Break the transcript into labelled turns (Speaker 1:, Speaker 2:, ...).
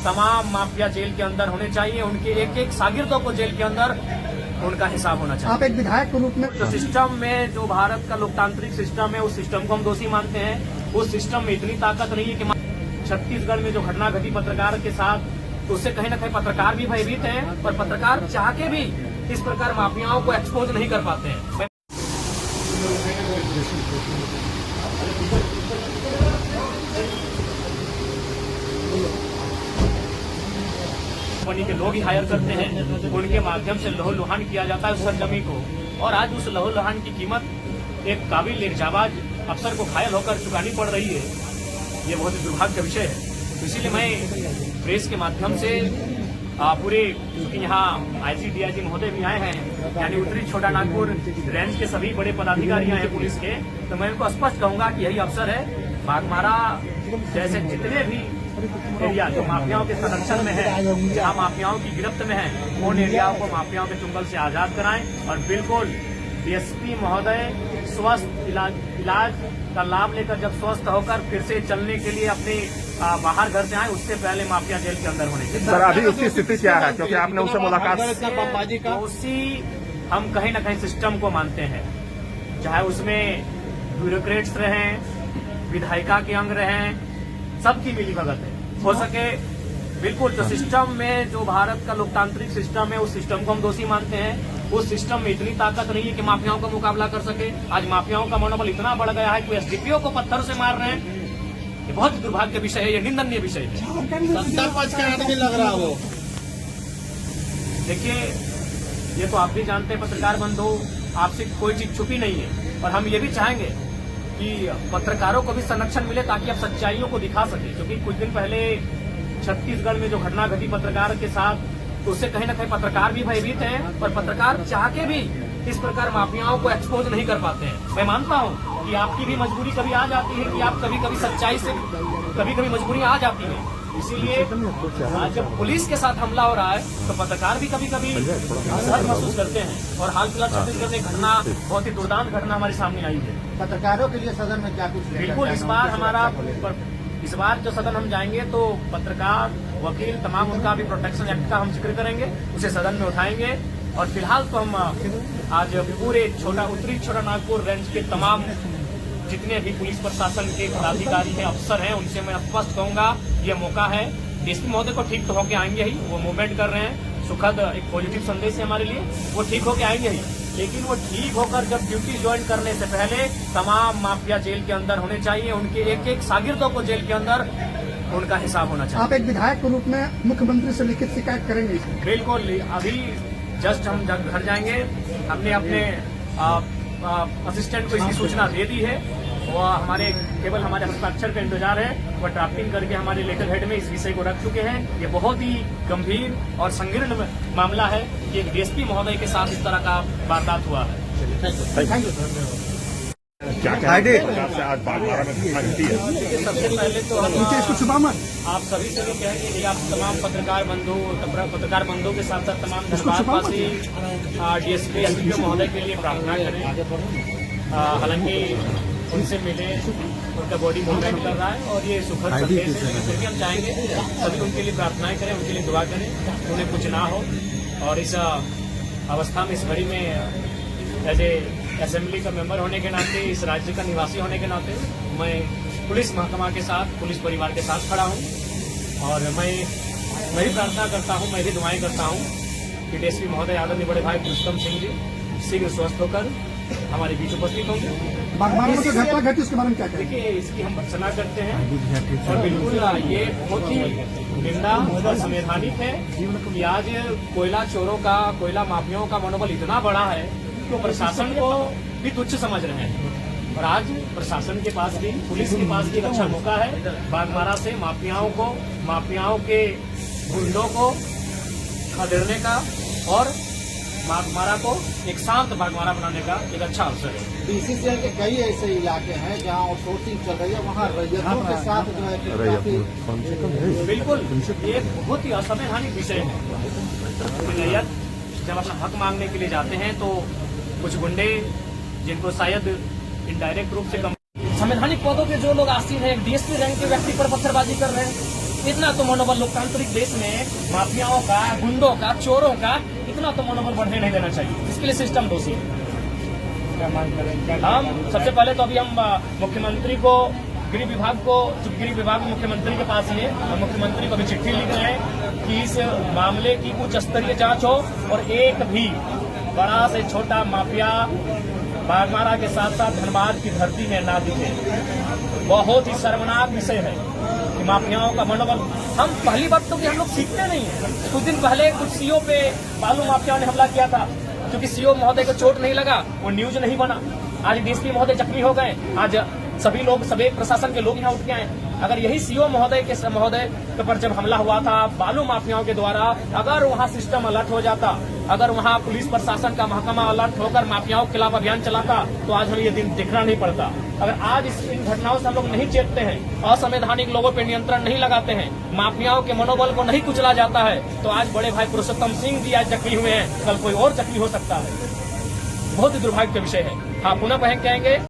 Speaker 1: तमाम mafia jail के अंदर होने चाहिए। उनके एक एक शागिर्दों को जेल के अंदर उनका हिसाब होना चाहिए।
Speaker 2: आप एक विधायक के रूप में
Speaker 1: जो सिस्टम में, जो भारत का लोकतांत्रिक सिस्टम है, उस सिस्टम को हम दोषी मानते हैं। उस सिस्टम में इतनी ताकत नहीं है कि छत्तीसगढ़ में जो घटना घटी पत्रकार के साथ, तो उससे कहीं न कहीं पत्रकार भी भयभीत हैं और पत्रकार चाह के भी इस प्रकार माफियाओं को एक्सपोज नहीं कर पाते हैं। कंपनी के लोग ही हायर करते हैं, उनके माध्यम से लहू-लुहान किया जाता है उस सरजमी को। और आज उस लहू-लुहान की कीमत एक काबिल जाबाज अफसर को घायल होकर चुकानी पड़ रही है। ये बहुत ही दुर्भाग्य का विषय है। तो इसीलिए मैं प्रेस के माध्यम से पूरे, क्योंकि यहाँ आईजी डीआईजी महोदय भी आए हैं, यानी उत्तरी छोटा नागपुर रेंज के सभी बड़े पदाधिकारी हैं पुलिस के, तो मैं उनको स्पष्ट कहूंगा कि यही अफसर है। बागमारा जैसे जितने भी एरिया जो माफियाओं के संरक्षण में है, जहाँ माफियाओं की गिरफ्त में है, उन एरियाओं को माफियाओं के चुंगल से आजाद कराएं। और बिल्कुल डीएसपी महोदय स्वस्थ इलाज का लाभ लेकर जब स्वस्थ होकर फिर से चलने के लिए अपने बाहर घर से आए, उससे पहले माफिया जेल के अंदर होने चाहिए।
Speaker 3: सर अभी उसकी स्थिति क्या है, क्योंकि आपने उससे मुलाकात?
Speaker 1: उसी हम कहीं न कहीं सिस्टम को मानते हैं, चाहे उसमें ब्यूरोक्रेट्स रहें, विधायिका के अंग रहें, सबकी मिली भगत है। हो सके बिल्कुल जो सिस्टम में, जो भारत का लोकतांत्रिक सिस्टम है, उस सिस्टम को हम दोषी मानते हैं। उस सिस्टम में इतनी ताकत नहीं है कि माफियाओं का मुकाबला कर सके। आज माफियाओं का मनोबल इतना बढ़ गया है कि एसडीपीओ को पत्थर से मार रहे हैं। ये बहुत ही दुर्भाग्य विषय है, ये निंदनीय विषय है।
Speaker 4: सत्ता पक्ष का आदमी लग रहा हो।
Speaker 1: देखिए, ये तो आप भी जानते हैं पत्रकार बंधु, आपसे कोई चीज छुपी नहीं है। और हम ये भी चाहेंगे कि पत्रकारों को भी संरक्षण मिले ताकि आप सच्चाइयों को दिखा सके। क्योंकि कुछ दिन पहले छत्तीसगढ़ में जो घटना घटी पत्रकार के साथ, तो उससे कहीं न कहीं पत्रकार भी भयभीत हैं और पत्रकार चाह के भी इस प्रकार माफियाओं को एक्सपोज नहीं कर पाते हैं। मैं मानता हूं कि आपकी भी मजबूरी कभी आ जाती है कि आप कभी कभी सच्चाई से कभी मजबूरियां आ जाती हैं। इसीलिए आज जब पुलिस के साथ हमला हो रहा है तो पत्रकार भी कभी कभी असहज महसूस करते हैं। और हाल फिलहाल छत्तीसगढ़ में घटना, बहुत ही दुर्दांत घटना हमारे सामने आई है।
Speaker 2: पत्रकारों के लिए सदन में क्या कुछ
Speaker 1: बिल्कुल इस बार जो सदन हम जाएंगे तो पत्रकार, वकील, तमाम उनका भी प्रोटेक्शन एक्ट का हम जिक्र करेंगे, उसे सदन में उठाएंगे। और फिलहाल तो हम आज पूरे उत्तरी छोटा नागपुर रेंज के तमाम जितने भी पुलिस प्रशासन के पदाधिकारी हैं, अफसर हैं, उनसे मैं स्पष्ट कहूंगा ये मौका है। डीएसपी महोदय को ठीक तो होके आएंगे ही, वो मूवमेंट कर रहे हैं, सुखद एक पॉजिटिव संदेश है हमारे लिए, वो ठीक होके आएंगे ही। लेकिन वो ठीक होकर जब ड्यूटी ज्वाइन करने से पहले तमाम माफिया जेल के अंदर होने चाहिए। उनके एक एक शागिर्दों को जेल के अंदर उनका हिसाब होना चाहिए।
Speaker 2: आप एक विधायक के रूप में मुख्यमंत्री से लिखित शिकायत करेंगे?
Speaker 1: बिल्कुल, अभी जस्ट हम जब घर जाएंगे, हमने अपने असिस्टेंट को इसकी सूचना दे दी है। वो केवल हमारे हस्ताक्षर का इंतजार है। वो ड्राफ्टिंग करके हमारे लेटर हेड में इस विषय को रख चुके हैं। ये बहुत ही गंभीर और संकीर्ण मामला है कि एक डीएसपी महोदय के साथ इस तरह का वारदात हुआ है।
Speaker 2: Thank you.
Speaker 3: क्या आज बागमारा में घटना घटी है?
Speaker 1: सबसे पहले तो हम आप सभी से भी कहेंगे कि आप तमाम पत्रकार बंधु के साथ साथ तमाम धनबादवासी डीएसपी एसडीपीओ महोदय के लिए प्रार्थना करें। हालांकि उनसे मिले, उनका बॉडी मूवमेंट कर रहा है और ये सुखद संदेश है। फिर भी हम चाहेंगे सभी उनके लिए प्रार्थनाएं करें, उनके लिए दुआ करें, उन्हें कुछ ना हो। और इस अवस्था में, इस घड़ी में एज ए असेंबली का मेंबर होने के नाते, इस राज्य का निवासी होने के नाते, मैं पुलिस महकमा के साथ, पुलिस परिवार के साथ खड़ा हूं। और मैं भी प्रार्थना करता हूं, मैं भी दुआएं करता हूं कि डीएसपी महोदय आदरणीय बड़े भाई पुरुषोत्तम सिंह जी शीघ्र स्वस्थ होकर हमारे बीच उपस्थित होंगे।
Speaker 2: बागमारा में जो घटना घटी उसके बारे में क्या कहेंगे?
Speaker 1: देखिए, इसकी हम भर्त्सना करते हैं और बिल्कुल ये बहुत ही निंदा और संवैधानिक है कि आज कोयला चोरों का, कोयला माफियाओं का मनोबल इतना बड़ा है तो प्रशासन को भी तुच्छ समझ रहे हैं। और आज प्रशासन के पास भी, पुलिस के पास भी एक अच्छा मौका है बागमारा से माफियाओं के गुंडों को खदेड़ने का और बागमारा को एक शांत बागमारा बनाने का एक अच्छा अवसर है।
Speaker 4: बीसीसीएल के कई ऐसे इलाके हैं जहां आउटसोर्सिंग चल रही है, वहां रैयतों के साथ जो है
Speaker 1: बिल्कुल ये बहुत ही असंवैधानिक विषय है। रैयत जब अपना हक मांगने के लिए जाते हैं तो कुछ गुंडे, जिनको शायद इनडायरेक्ट रूप से संवैधानिक पदों पे जो लोग आसीन हैं, डीएसपी रैंक के व्यक्ति पर पत्थरबाजी कर रहे हैं। इतना तो मनोबल लोकतांत्रिक देश में माफियाओं का, गुंडों का, चोरों का इतना तो मनोबल बढ़ने नहीं देना चाहिए। इसके लिए सिस्टम दोषी है। हम सबसे पहले तो अभी हम मुख्यमंत्री को, गृह विभाग मुख्यमंत्री के पास है और मुख्यमंत्री को भी चिट्ठी लिख रहे हैं कि इस मामले की उच्च स्तरीय जांच हो और एक भी बड़ा से छोटा माफिया बागमारा के साथ साथ धनबाद की धरती में ना दिखे। बहुत ही शर्मनाक विषय है कि माफियाओं का मनोबल, हम पहली बात तो कि हम लोग सीखते नहीं है। कुछ दिन पहले कुछ सीओ पे बालू माफियाओं ने हमला किया था, क्योंकि सीओ महोदय को चोट नहीं लगा, वो न्यूज नहीं बना। आज डीएसपी महोदय जख्मी हो गए, आज सभी प्रशासन के लोग यहाँ उठ के आए। अगर यही सीओ महोदय के पर जब हमला हुआ था बालू माफियाओं के द्वारा, अगर वहाँ सिस्टम अलर्ट हो जाता, अगर वहाँ पुलिस प्रशासन का महकमा अलर्ट होकर माफियाओं के खिलाफ अभियान चलाता, तो आज हमें ये दिन देखना नहीं पड़ता। अगर आज इन घटनाओं से हम लोग नहीं चेतते हैं, असंवैधानिक लोगों पर नियंत्रण नहीं लगाते हैं, माफियाओं के मनोबल को नहीं कुचला जाता है, तो आज बड़े भाई पुरुषोत्तम सिंह जी आज जख्मी हुए हैं, कल कोई और जख्मी हो सकता है। बहुत ही दुर्भाग्य का विषय है। हाँ, पुनः कहेंगे